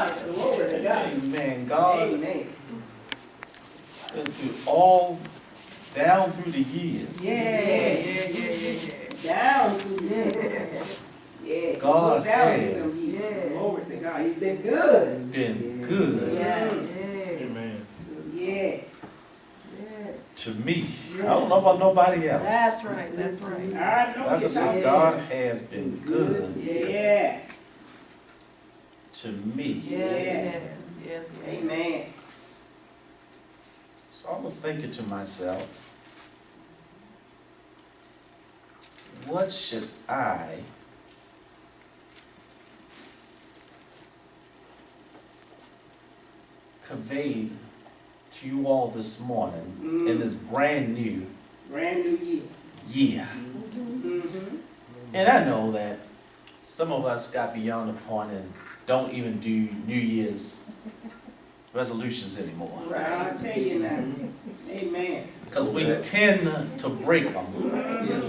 God. Glory to God. Amen. God Amen. been through all down through the years. Yeah. Down through the years. Yeah. God Look down has. through them years. Glory to God. He's been good. Been good Amen. Yeah. to me. I don't know about nobody else. That's right, that's right. I know Like I you're said, talking. God has been good Yes. to me. Yes, it is. Yes, it is. Amen. So I was thinking to myself, what should I convey to you all this morning in this brand new Brand new year. year? Mm-hmm. And I know that some of us got beyond the point and don't even do New Year's resolutions anymore. I'll tell you now. Amen. Because we tend to break them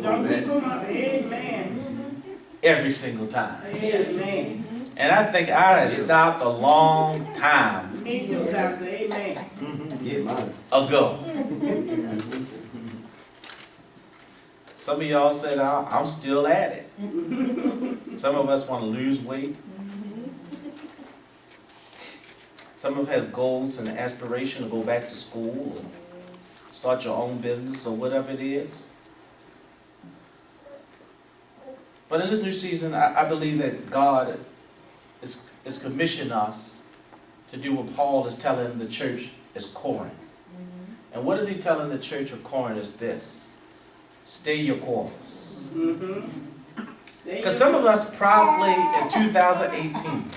Don't keep them up. Amen. every single time. Amen. And I think I had stopped a long time Me too, Pastor. Amen. ago. Some of y'all said, I'm still at it. Some of us want to lose weight. Some of us have goals and aspiration to go back to school or start your own business or whatever it is. But in this new season, I believe that God is commissioned us to do what Paul is telling the church at Corinth. And what is he telling the church of Corinth is this: stay your course. Because some of us probably in 2018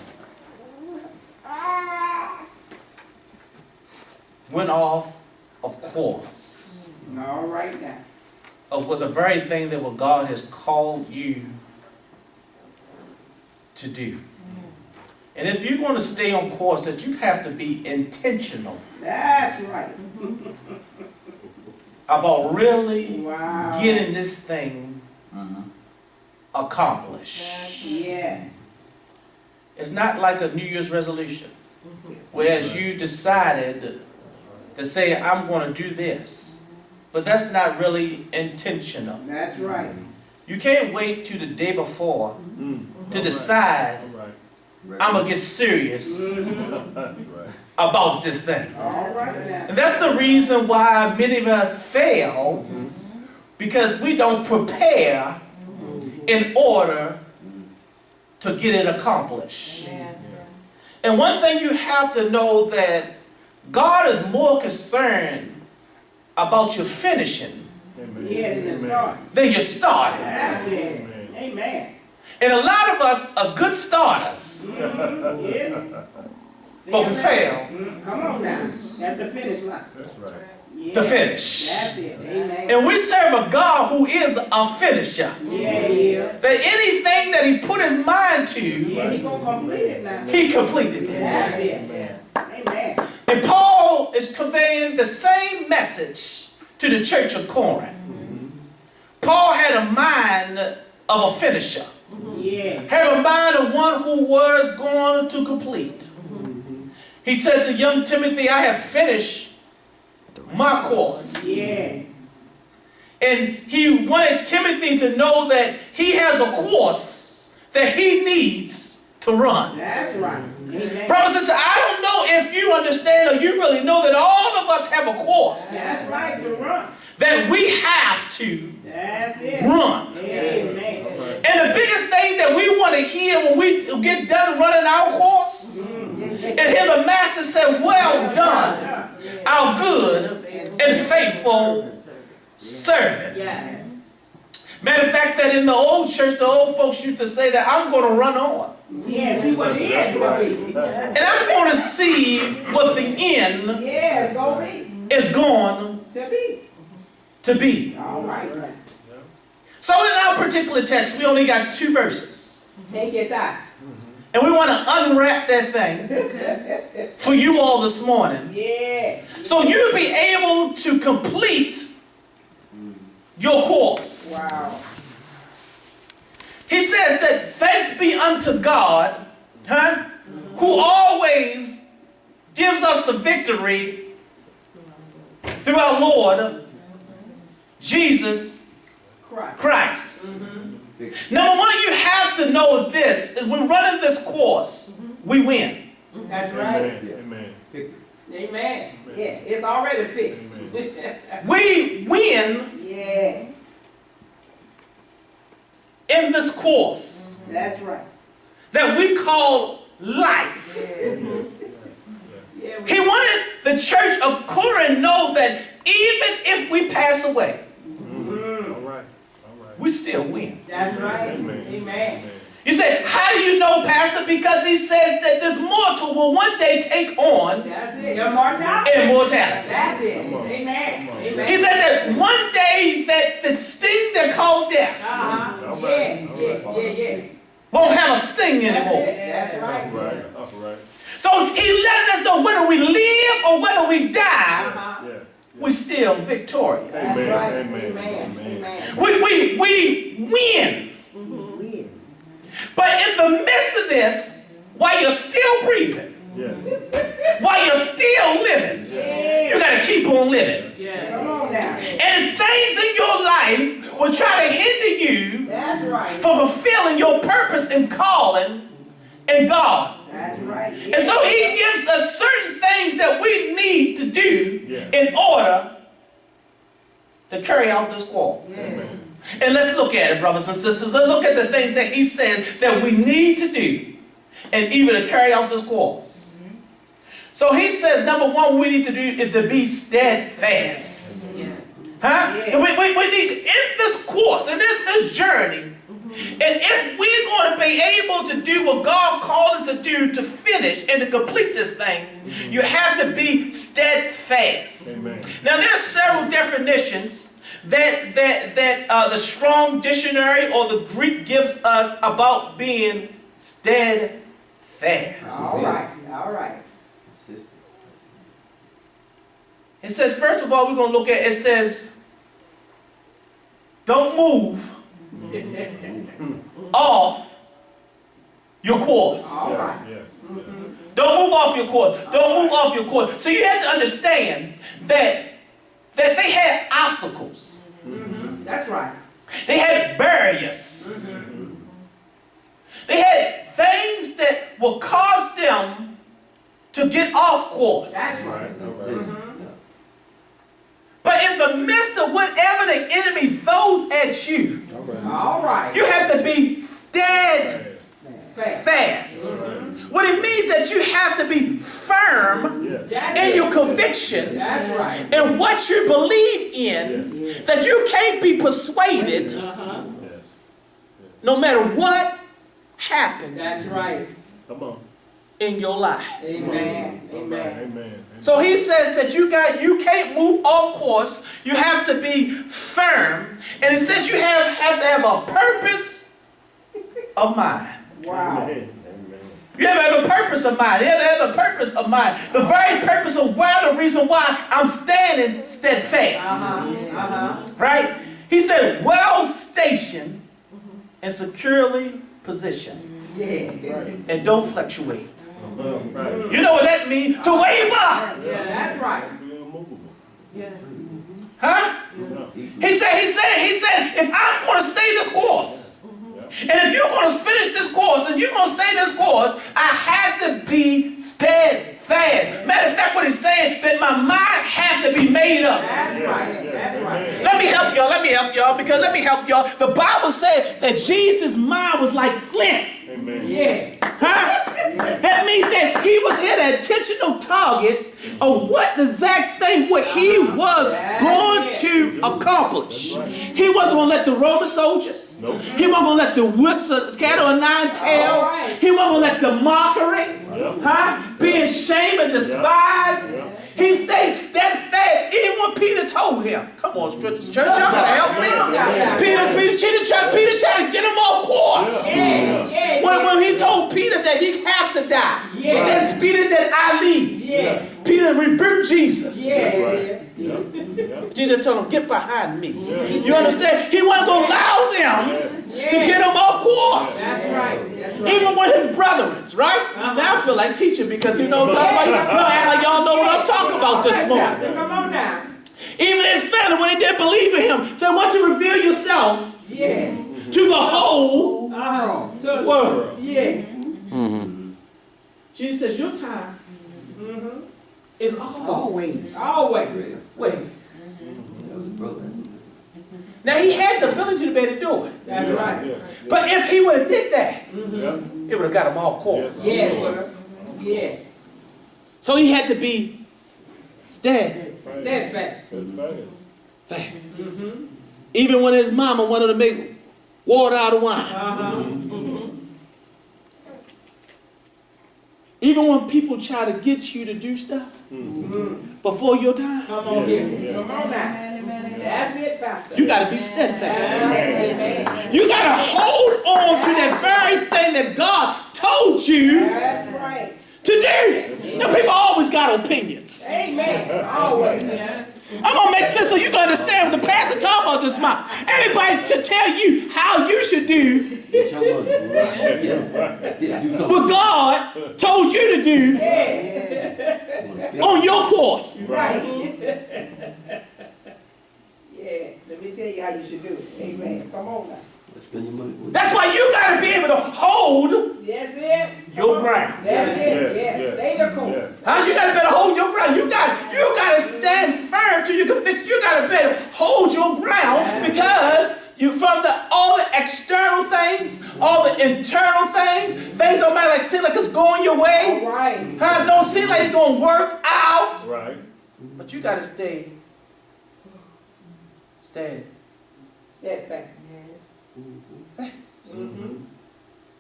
went off of course All right now. of what the very thing that what God has called you to do. And if you're going to stay on course, that you have to be intentional That's right. about really Wow. getting this thing accomplished. Yes. It's not like a New Year's resolution, whereas you decided to say, I'm going to do this. But that's not really intentional. That's right. You can't wait till the day before to decide, I'm going to get serious about this thing. All right now. And that's the reason why many of us fail, because we don't prepare in order to get it accomplished. And one thing you have to know, that God is more concerned about your finishing Yeah, in the start. than your starting. That's it. Amen. And a lot of us are good starters, Yeah. but we fail Come on now. At the finish line. That's right. Yeah. to finish. That's it. Amen. And we serve a God who is a finisher. Yeah. That anything that he put his mind to, Yeah, he gonna complete it now. he completed it. That's it. Amen. And Paul is conveying the same message to the church of Corinth. Paul had a mind of a finisher. Yeah. Had a mind of one who was going to complete. He said to young Timothy, I have finished my course. Yeah. And he wanted Timothy to know that he has a course that he needs to run. That's right. Amen. Brothers and sisters, I don't know if you understand or you really know that all of us have a course That's right to run. that we have to That's it. run. Amen. And the biggest thing that we want to hear when we get done running our course is hear the master say, well done, our good and faithful servant. Yeah. Matter of fact, that in the old church, the old folks used to say that I'm going to run on. Yeah, see what it is gonna be. And I'm going to see what the end Yeah, it's gonna be. is going To be. to be. All right. So in our particular text, we only got 2 verses. Take your time. And we want to unwrap that thing for you all this morning. Yeah. So you'll be able to complete your course. Wow. He says that thanks be unto God, who always gives us the victory through our Lord Jesus Christ. Number one, you have to know this, is when running this course, we win. That's right. Amen. Amen. Yeah, it's already fixed. We win Yeah, in this course that's right. that we call life. Yeah, He wanted the church of Corinth to know that even if we pass away, All right. we still win. that's right. Amen. Amen. You say, how do you know, Pastor? Because he says that there's more to will one day take on That's it. Immortality. immortality. That's it. Come on. Amen. Come on. Amen. He said that one day that the sting that called death All Yeah, right. yeah. won't have a sting That's anymore. it. That's right. All right. So he letting us know whether we live or whether we die, Yes. we still victorious. That's Amen. right. Amen. Amen. Amen. Amen. We win. But in the midst of this, while you're still breathing, Yeah. while you're still living, you got to keep on living. Come on now. And it's things in your life will try to hinder you That's right. from fulfilling your purpose and calling in God. That's right. And so he gives us certain things that we need to do in order to carry out this course. And let's look at it, brothers and sisters. Let's look at the things that he says that we need to do and even to carry out this course. So he says, number one, we need to do is to be steadfast. Huh? Yeah. We need to, in this course, in this journey, and if we're going to be able to do what God called us to do to finish and to complete this thing, you have to be steadfast. Amen. Now, there's several definitions that the Strong Dictionary or the Greek gives us about being steadfast. All right. All right. It says, first of all, we're going to look at, it says, don't move off your course. All right. Yes. Don't move off your course. Don't move off your course. So you have to understand that they had obstacles. That's right. They had barriers. They had things that will cause them to get off course. That's right. All right. But in the midst of whatever the enemy throws at you, All right. you have to be steadfast. Fast. What it means that you have to be firm Yes. in your convictions That's right. and what you believe in, that you can't be persuaded Uh-huh. Yes. no matter what happens That's right. Come on. in your life. Amen. All right. Amen. Amen. So he says that you can't move off course. You have to be firm. And it says you have to have a purpose of mind. Wow. Amen. You have to have a purpose of mind. You have to have a purpose of mind. The very purpose of why, the reason why I'm standing steadfast. Right? He said, well stationed and securely positioned. Yeah. And don't fluctuate. Right. You know what that means? To waver. Yeah, that's right. Be unmovable. Huh? No. He said, if I'm going to stay this course, and if you're going to finish this course, and you're going to stay this course, I have to be steadfast. Matter of fact, what he's saying, that my mind has to be made up. That's right. That's right. Let me help y'all, The Bible said that Jesus' mind was like flint. Amen. Yeah. Huh? That means that he was at an intentional target of what the exact thing, what he was going to accomplish. He wasn't going to let the Roman soldiers, Nope. he wasn't going to let the whips of cattle and nine tails, he wasn't going to let the mockery, being shamed and despised. He stayed steadfast even when Peter told him, come on, church, y'all gotta help me. Peter tried to get him off course. When he told Peter that he has to die, that's Peter that I leave. Peter rebuked Jesus. Jesus told him, get behind me. You understand? He wasn't going to allow them to get him off course. That's right. That's right. Even with his brethren, right? Now I feel like teaching because you know what I'm talking about. You act like y'all know what I'm talking about this morning. Come on now. Even his family, when they didn't believe in him, said, "Once you reveal yourself Yeah. to the whole world." Yeah. Jesus says, "Your time Mm-hmm. is always." Always. Wait. Now he had the ability to be able to do it, That's right. but if he would have did that, Yeah. it would have got him off course. Yeah, sir. Yeah. So he had to be steadfast. Steadfast. Fast. Even when his mama wanted to make water out of wine. Uh-huh. Even when people try to get you to do stuff before your time, Come on here. Yeah. Come on now. That's it, Pastor. you got to be steadfast. Amen. You got to hold on to that very thing that God told you That's right. to do. Now, people always got opinions. Amen. Always. I'm going to make sense so you can understand what the pastor talking about this month. Everybody should tell you how you should do what God told you to do on your course. Right. Yeah. Let me tell you how you should do it. Amen. Come on now. That's why you got to be able to hold That's it. your ground. That's it. Yes. Stay the course. Huh? You got to be able to hold your ground. You got to stand firm till you convict. You got to be able to hold your ground because you from all the external things, all the internal things don't matter. Like seem like it's going your way. All right. Huh? Don't seem like it's gonna work out. Right. But you got to stay steadfast. Steadfast. Mm-hmm.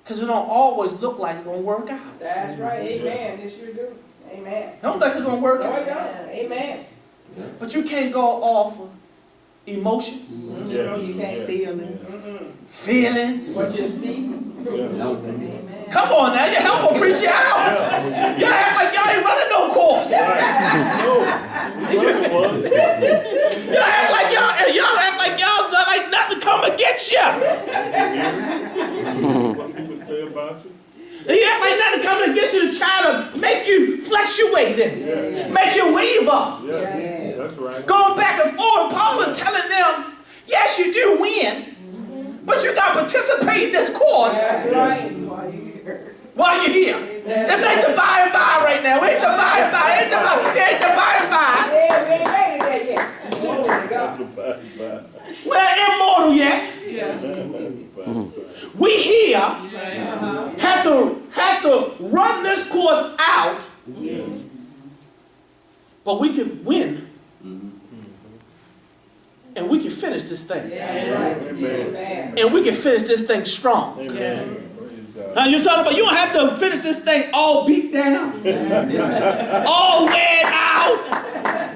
Because it don't always look like it's gonna work out. That's right. Amen. It sure do. Amen. Don't think it's gonna work Oh, out. yeah. Amen. But you can't go off of emotions, No, you can't. feelings. What you see. Come on now, you help a preacher out. Y'all act like y'all ain't running no course. Y'all act like y'all like nothing come against you. What people say about you? You act like nothing coming against you to try to make you fluctuate and make you waver. Yeah. That's right. Going back and forth, Paul is telling them, yes, you do win, but you got to participate in this course That's right. while you're here. This ain't the by and by right now. It ain't the by and by. It ain't the by and by. Yeah, we ain't made it there yet. Glory to God. We're immortal yet. We here have to run this course out, but we can win and we can finish this thing. Amen. And we can finish this thing strong. Amen. Now you're talking about you don't have to finish this thing all beat down, all weighed out.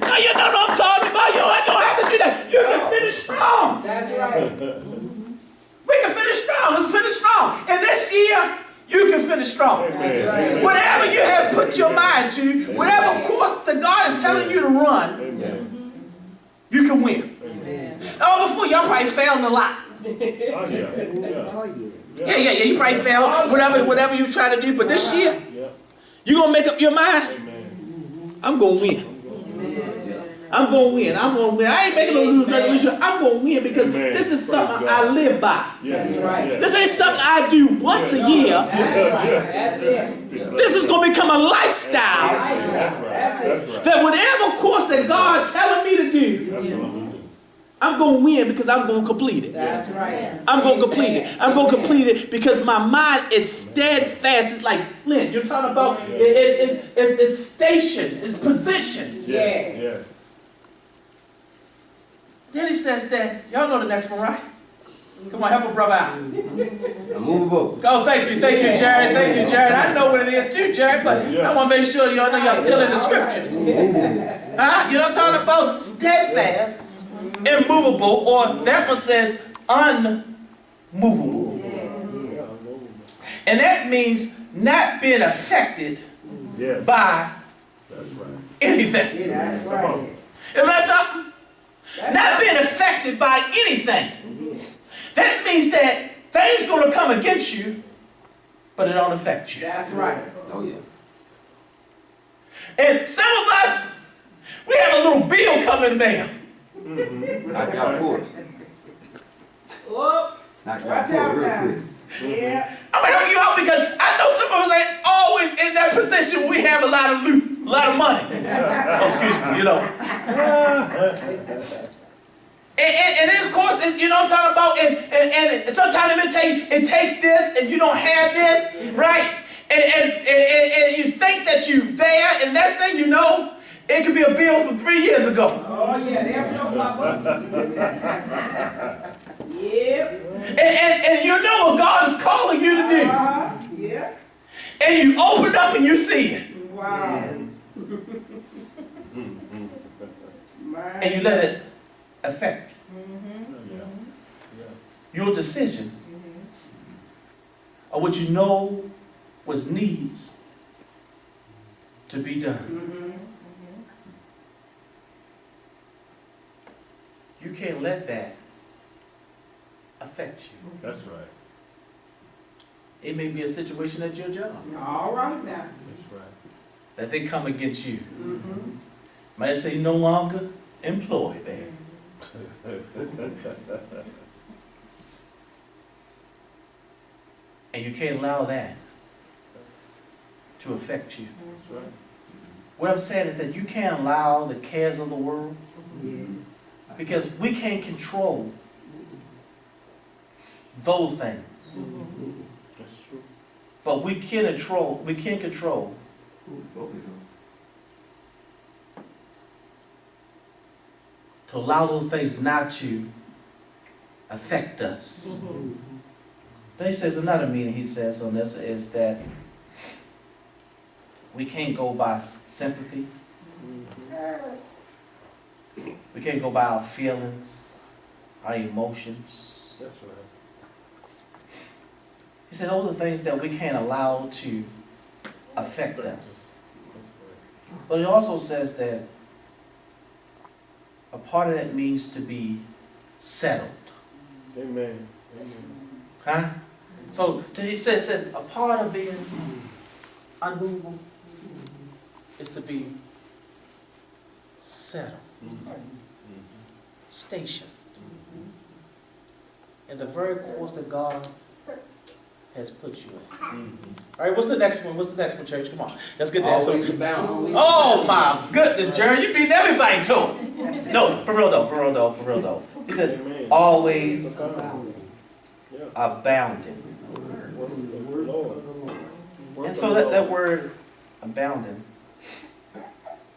Now you know what I'm talking about. You don't have to do that. You can finish strong. That's right. We can finish strong. Let's finish strong. And this year, you can finish strong. That's right. Whatever you have put your mind to, whatever course that God is telling you to run, you can win. Oh, before y'all probably failed a lot. Yeah. You probably failed whatever you try to do. But this year, you're going to make up your mind. I'm going to win. I'm going to win. I'm going to win. I ain't making no New Year's resolution. I'm going to win because this is something I live by. That's right. This ain't something I do once a year. That's right. That's it. This is going to become a lifestyle. That's it. That whatever course that God telling me to do, I'm going to win because I'm going to complete it. That's right. I'm going to complete it. I'm going to complete it because my mind is steadfast. It's like flint. You're talking about it's station, it's position. Yeah. Then he says that, y'all know the next one, right? Come on, help a brother out. Unmovable. Oh, thank you, Jared. Thank you, Jared. I know what it is too, Jared, but I want to make sure y'all know y'all still in the scriptures. You know what I'm talking about? Steadfast, immovable, or that one says unmovable. And that means not being affected by anything. That's right. Isn't that something? Not being affected by anything. That means that things going to come against you, but it don't affect you. That's right. Oh, yeah. And some of us, we have a little bill coming in the mail. Knock out course. Whoop. Knock out Watch course out real now. quick. Yeah. I'm gonna help you out because I know some of us ain't always in that position. We have a lot of loot, a lot of money. Oh, excuse me, you know. And this course is, you know what I'm talking about, and sometimes it takes this and you don't have this, right? And you think that you there, and that thing you know, it could be a bill from 3 years ago. Oh, yeah, they'll show pop up. Yep. And you know what God is calling you to do. Yeah. And you open up and you see it. Wow. And you let it affect your decision of what you know was needs to be done. You can't let that affect you. That's right. It may be a situation at your job All right now. That's right. that they come against you. Might say no longer employed there. And you can't allow that to affect you. That's right. What I'm saying is that you can't allow the cares of the world, because we can't control those things. That's true. But we can control Focus on. to allow those things not to affect us. Then he says another meaning he says on this is that we can't go by sympathy. We can't go by our feelings, our emotions. That's right. He said those are things that we can't allow to affect us. That's right. But it also says that a part of that means to be settled. Amen. Amen. Huh? So he says a part of being unmovable is to be settled, stationed in the very course that God has put you in. All right, what's the next one? What's the next one, church? Come on, let's get that. Always abound. Oh my goodness, Jerry, you beat everybody to it. No, for real though. He said, Amen. always Abounding. Yeah. abounding. Work of the Lord. Work And of so the that Lord. word abounding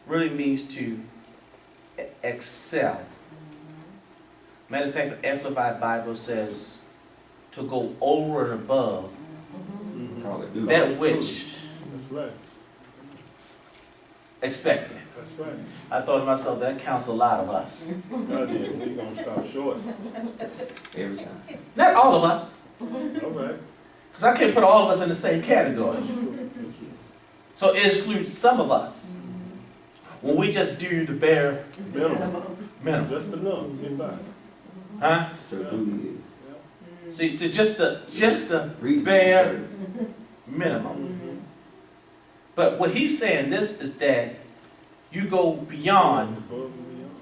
really means to excel. Matter of fact, the Amplified Bible says to go over and above Call it do. that which That's right. expected. That's right. I thought to myself, that counts a lot of us. God did. We're going to stop short. Every time. Not all of us, All right. because I can't put all of us in the same category. That's true. That's true. So it excludes some of us when we just do the bare minimum. Just enough. Get by. Huh? So do See, to just the it. bare minimum. But what he's saying this is that you go beyond Above and beyond.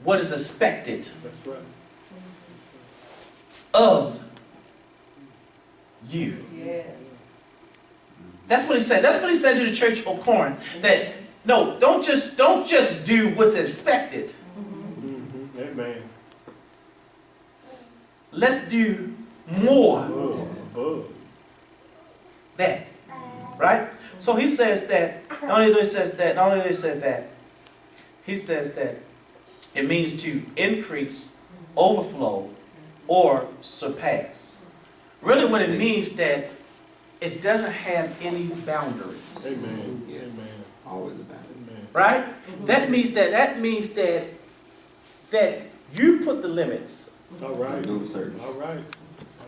what is expected That's right. of you. Yes. That's what he said. That's what he said to the church of Corinth. That no, don't just do what's expected. Amen. Let's do more Above. than. Right? So he says that, not only does he say that, he says that it means to increase, overflow, or surpass. Really what it means that it doesn't have any boundaries. Amen. Yeah. Amen. Always abounding. Amen. Right? That means that you put the limits All right. No service. All right.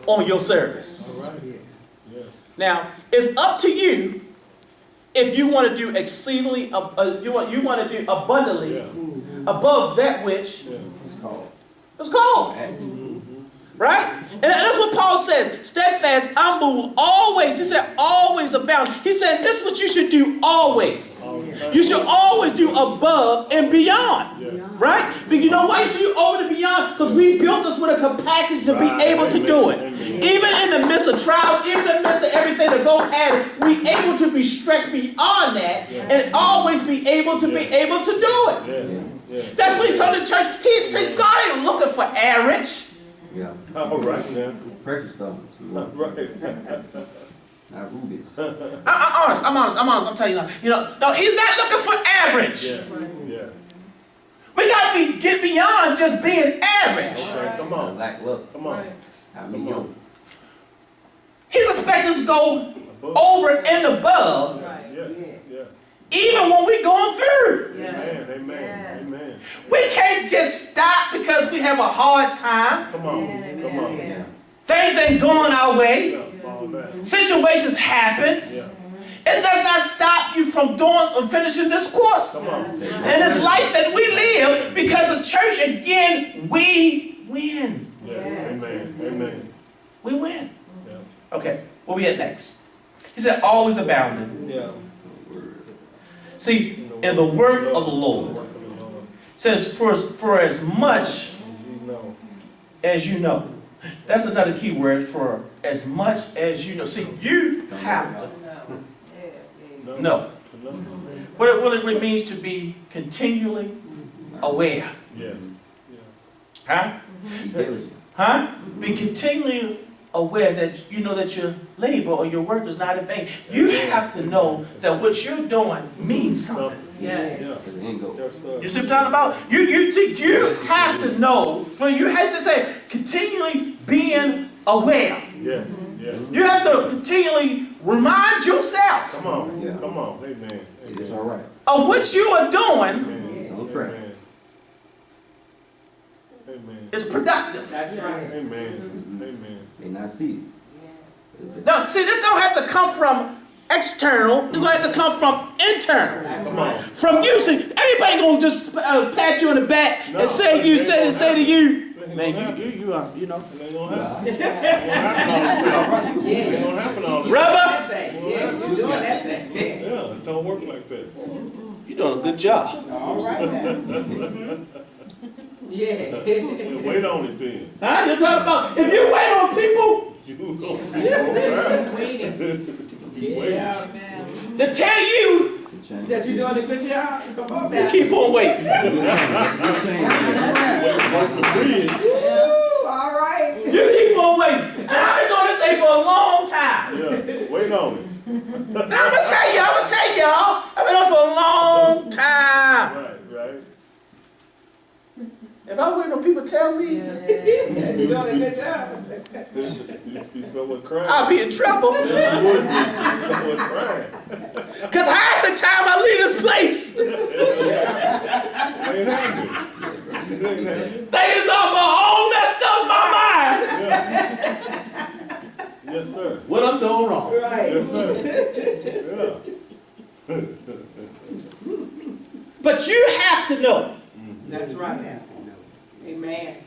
on your service. All right. Yes. Now, it's up to you if you want to do exceedingly, you want to do abundantly Yeah. above that which Yeah. It's called. was called. Acts. Right? And that's what Paul says. Steadfast, unmovable, always. He said always abound. He said this is what you should do always. You should always do above and beyond. Right? But you know why you should do over and beyond? Because we built us with a capacity to be able to do it. Even in the midst of trials, even in the midst of everything that goes at it, we able to be stretched beyond that and always be able to do it. That's what he told the church. He said God ain't looking for average. Yeah. All right now. Precious stones. Right. Not rubies. I'm honest. I'm telling you now. No, he's not looking for average. Yeah. We got to get beyond just being average. Okay, come on. Lackluster. Come on. I mean, yo. He's expecting us to go over and above, Yes. even when we're going through. Amen. We can't just stop because we have a hard time. Come on. Things ain't going our way. Fall back. Situations happen. It does not stop you from finishing this course. Come on. And this life that we live, because of church, again, we win. Amen. We win. Okay, where we at next? He said, always abounding. See, in the work of the Lord. It says, for as much as you know. That's another key word, for as much as you know. See, you have to know. What it really means to be continually aware. Huh? Be continually aware that you know that your labor or your work is not in vain. You have to know that what you're doing means something. You see what I'm talking about? You have to know, so you have to say, continually being aware. You have to continually remind yourself Come on. Amen. It's all right. of what you are doing It's on track. Amen. is productive. Amen. They not see it. Now, see, this don't have to come from external. It's going to have to come from internal. Come on. From you. See, everybody going to just pat you on the back and say to you, man, you are, It ain't gonna happen. It ain't gonna happen all the time. Rubber, You're doing that thing. Yeah, it don't work like that. you're doing a good job. All right now. Wait on it then. Huh? You're talking about, if you wait on people You gonna see all right. Yeah. to tell you That you're doing a good job. Come on you now. keep on waiting. All right. You keep on waiting. And I've been doing this thing for a long time. Yeah, wait on it. Now, I'm going to tell y'all, I've been doing it for a long time. Right. If I wait on people to tell me, You're doing a good job. You'd be someone crying. I'll be in trouble. You would be someone crying. Because half the time I leave this place, It ain't happening. things are all messed up in my mind. Yes, sir. What I'm doing wrong. Right. Yes, sir. Yeah. But you have to know That's right. Amen.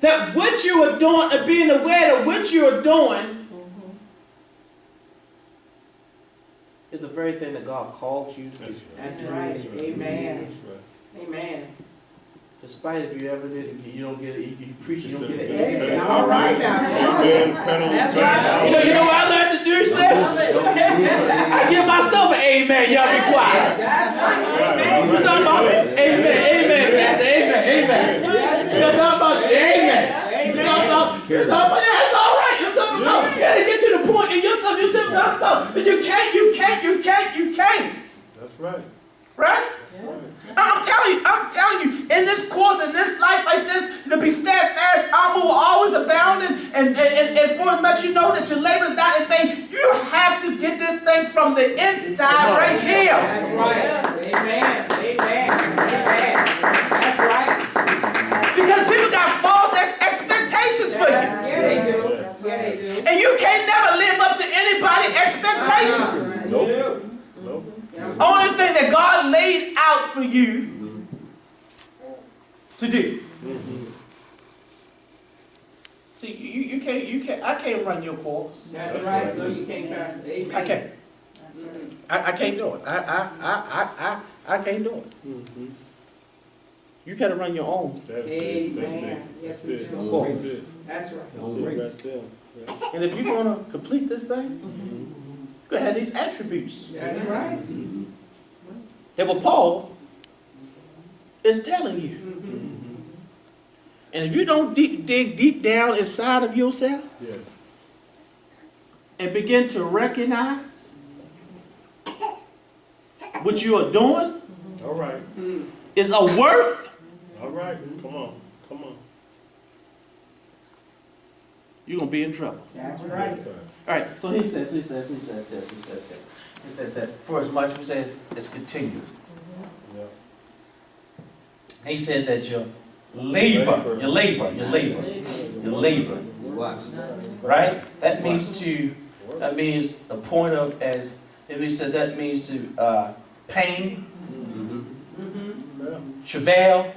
that what you are doing and being aware of what you are doing is the very thing that God called you to do. That's right. Amen. Despite if you ever did, you don't get it. You preach, you don't get it. All right now. That's right. You know what I learned to do, sis? I give myself an amen. Y'all be quiet. That's right. You talking about amen, pastor, amen. You talking about amen. You talking about, yeah, it's all right. You talking about, you got to get to the point in yourself. You talking about, but you can't. That's right. Right? I'm telling you, in this course, in this life like this, to be steadfast, unmovable, always abounding, and for as much you know that your labor is not in vain, you have to get this thing from the inside right here. That's right. Amen. That's right. Because people got false expectations for you. Yeah, they do. And you can't never live up to anybody's expectations. Nope. Only thing that God laid out for you to do I can't run your course. That's right. No, you can't, Pastor. Amen. I can't. That's right. I can't do it. I can't do it. Mhm. You gotta run your own. That's it, that's it. Amen. Yes, That's we it. do. Of course. That's it. That's right. That's it right there. Yeah. And if you're gonna complete this thing, you're gonna have these attributes That's right. that what Paul is telling you. Mhm. And if you don't dig deep down inside of yourself Yeah. and begin to recognize what you are doing All right. Mm. is a worth, All right. Come on. Come on. you're gonna be in trouble. That's right. Yes, sir. All right, so he says that for as much as it's continued. Yeah. He said that your labor, Watch. right? That means the point of, as if he said, that means to pain, Mm-hmm. Mhm. Yeah. travail,